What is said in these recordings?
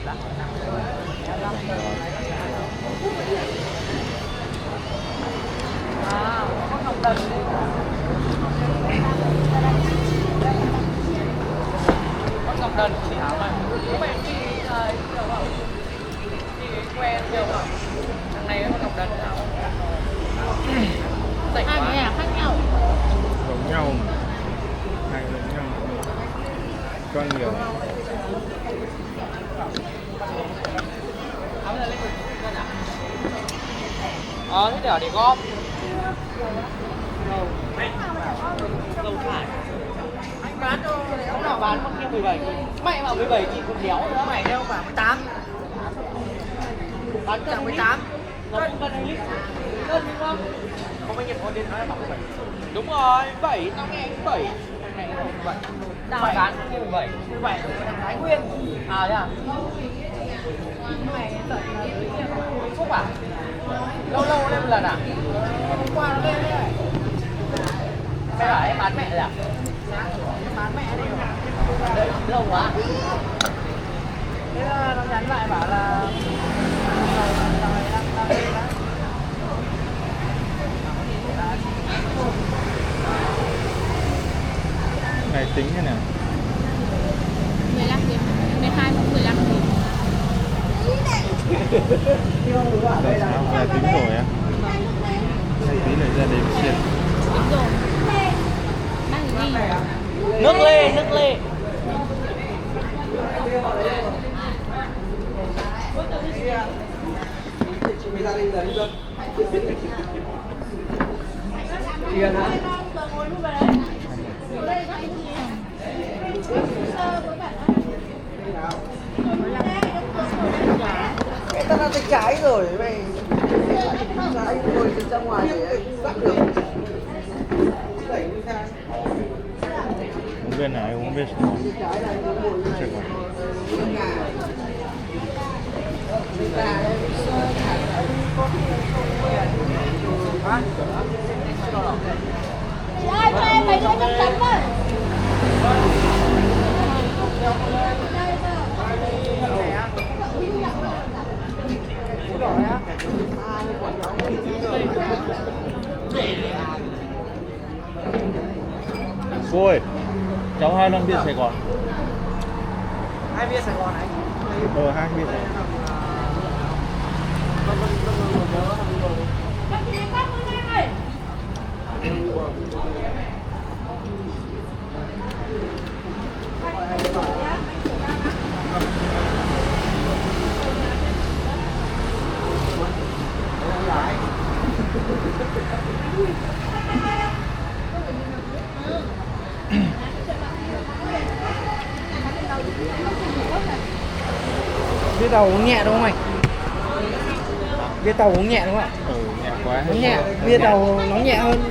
có hồng đần. Có hồng đần thì hả mày? Các bạn đi quen nhiều mà. Thằng này có hồng đần nào? Hai cái này là khác nhau. Giống nhau mà. Hai giống nhau. Cho nhiều. Thế đẻo để gom. Dầu thải. Anh bán cho ông nào bán con kia 17. Mẹ bảo 17 thì còn đéo nữa. Mày đeo bảo 18. Bán cân 18. Cân này lít. Cân đúng không? Không anh nhập con đến nói là bảo 17. Đúng rồi, 7, tao nghe anh 7. Này là 17. Tao bán con kia 17. 17 là Thái Nguyên. À thế à? Phúc à? Lâu lâu lên một lần à? Hôm qua nó lên đấy. Mẹ bảo em bán mẹ rồi à? Bán mẹ đi rồi. Lâu quá. Thế là nó nhắn lại bảo là đang lên đó. Này tính thế nào? 15 nghìn, 12 hoặc 15 nghìn. Rồi sao? Là tính rồi á? Hay tí nữa ra đếm xem. Tính rồi. 3.000. Nước lê, nước lê. Tiền hả? Tao đang tay trái rồi mày. Trái ngồi từ ra ngoài để bắt được. Uống bên này, uống bên nào? Check rồi. Ơi, cho em mấy đôi nước chấm với. Cô ơi, cháu 2 lon bia Sài Gòn. 2 bia Sài Gòn này. 2 bia Sài Gòn. Bia tàu uống nhẹ đúng không anh? Bia tàu uống nhẹ đúng không ạ? Nhẹ quá. Uống nhẹ, bia tàu nó nhẹ hơn.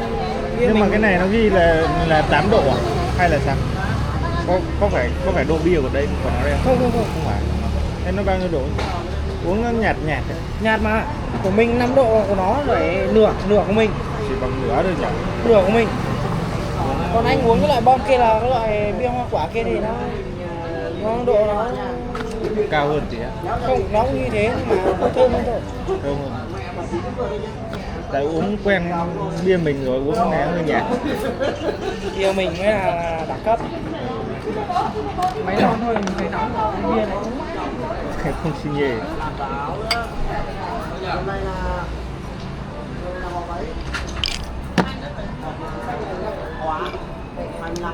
Nhưng mà cái này nó ghi là 8 độ à? Hay là sao? Có phải độ bia của đây của nó đây không? Không. Không phải. Thế nó bao nhiêu độ? Uống nó nhạt. Nhạt mà. Của mình 5 độ, của nó phải nửa của mình. Chỉ bằng nửa thôi nhỉ? Nửa của mình. Còn anh uống cái loại bon kia là cái loại bia hoa quả kia thì nó độ nó Cao hơn tí á? không, nó cũng như thế nhưng mà nó thơm hơn thôi. Thơm hơn. Tại uống quen bia mình rồi, uống cái này hơi nhạt. Bia mình mới là đẳng cấp. Mấy lon thôi mình thấy nóng rồi, bia này Không xin nhề.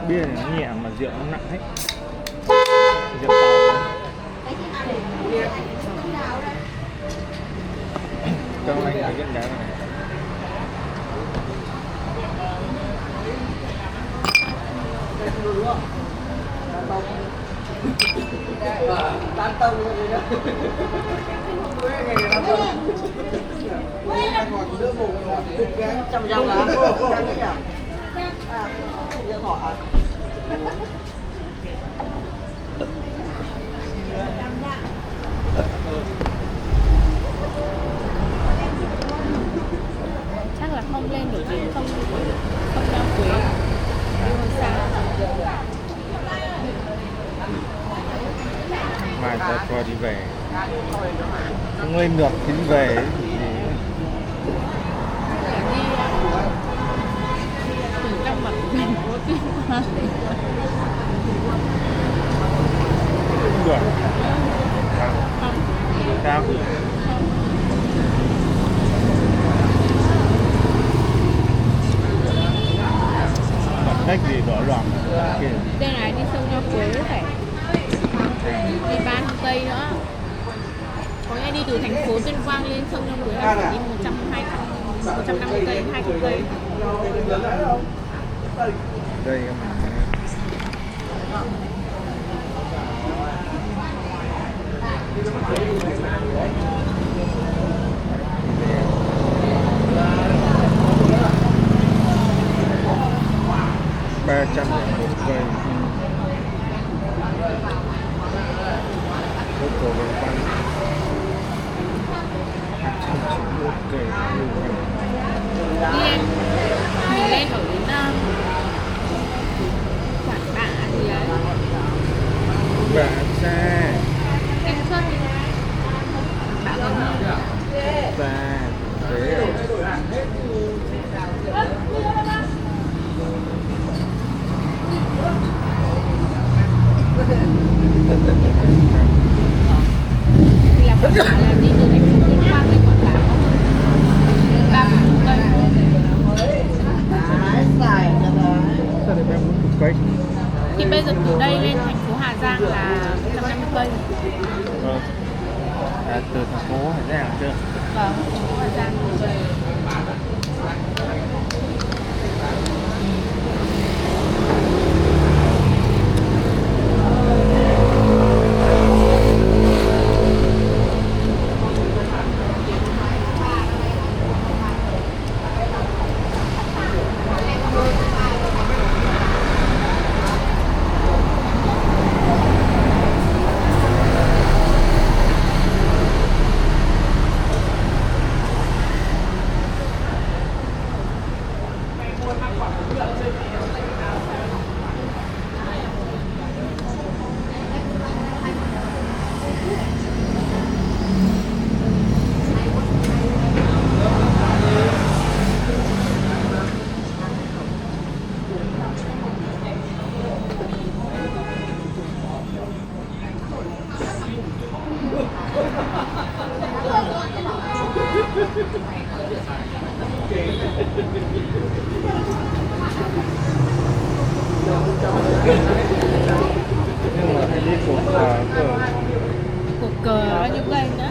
Bia này nó nhẹ mà rượu nó nặng hết. Rượu tàu. Cho anh cái đá này. Tán tông rồi đó. Trăm dòng là Chắc là không lên nổi tiếng, không đeo quế. Đi hồi sáng. mai ta cho đi về, không lên được thì đi về. Từ trong mặt của thành phố Tuyên Quang. Không được. Sao? Cách gì đỏ loạn kìa. Đây này đi sông Nho Quế phải đi Ba Hàng Tây nữa. Có nghĩa đi từ thành phố Tuyên Quang lên sông Nho Quế là phải đi 150 cây, 200 cây. Đây em ba trăm một cây. Đất cổ Vân Văn 291 cây. Đi em, mình lên ở đến Quảng Bạ gì ấy. Bà xa. Em xuất đi. Bạ gần hơn. Xa. Thế à? Thì là Quảng Bạ là đi từ thành phố Tuyên Quang lên Quảng Bạ có hơn 30 cây. Sao lại 30 cây? Thì bây giờ từ đây lên thành phố Hà Giang là 150 cây. Vâng. À, từ thành phố Hà Giang chưa? Vâng, thành phố Hà Giang. Nhưng mà phải đi cột cờ cơ. Cột cờ bao nhiêu cây nữa?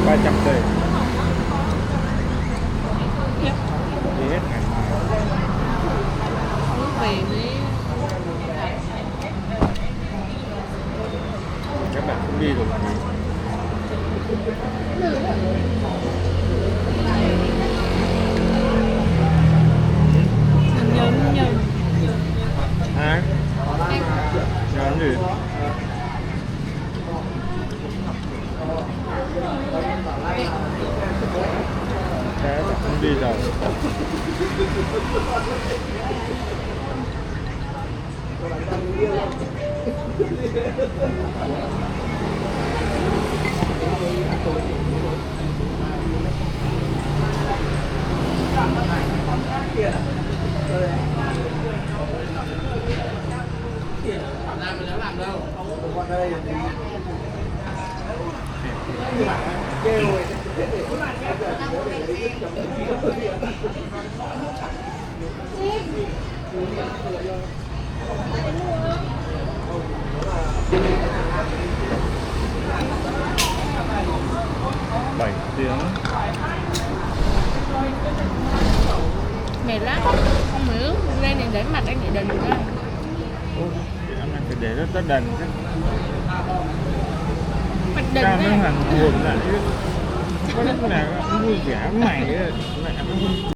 Ba trăm cây. Khiếp, Đi hết ngày mai. lúc về mới Các bạn cũng đi được gì? nhớ. Hả? Anh Nhớ gì? Thế bạn cũng đi rồi. Bảy tiếng. mệt lắm. Không mấy lúc lên đến đấy mặt anh để đần ra. Anh phải để nó đần chứ. Mặt đần Ra nó ra. hẳn buồn lại chứ. Có lúc nào cũng vui vẻ mày mẹ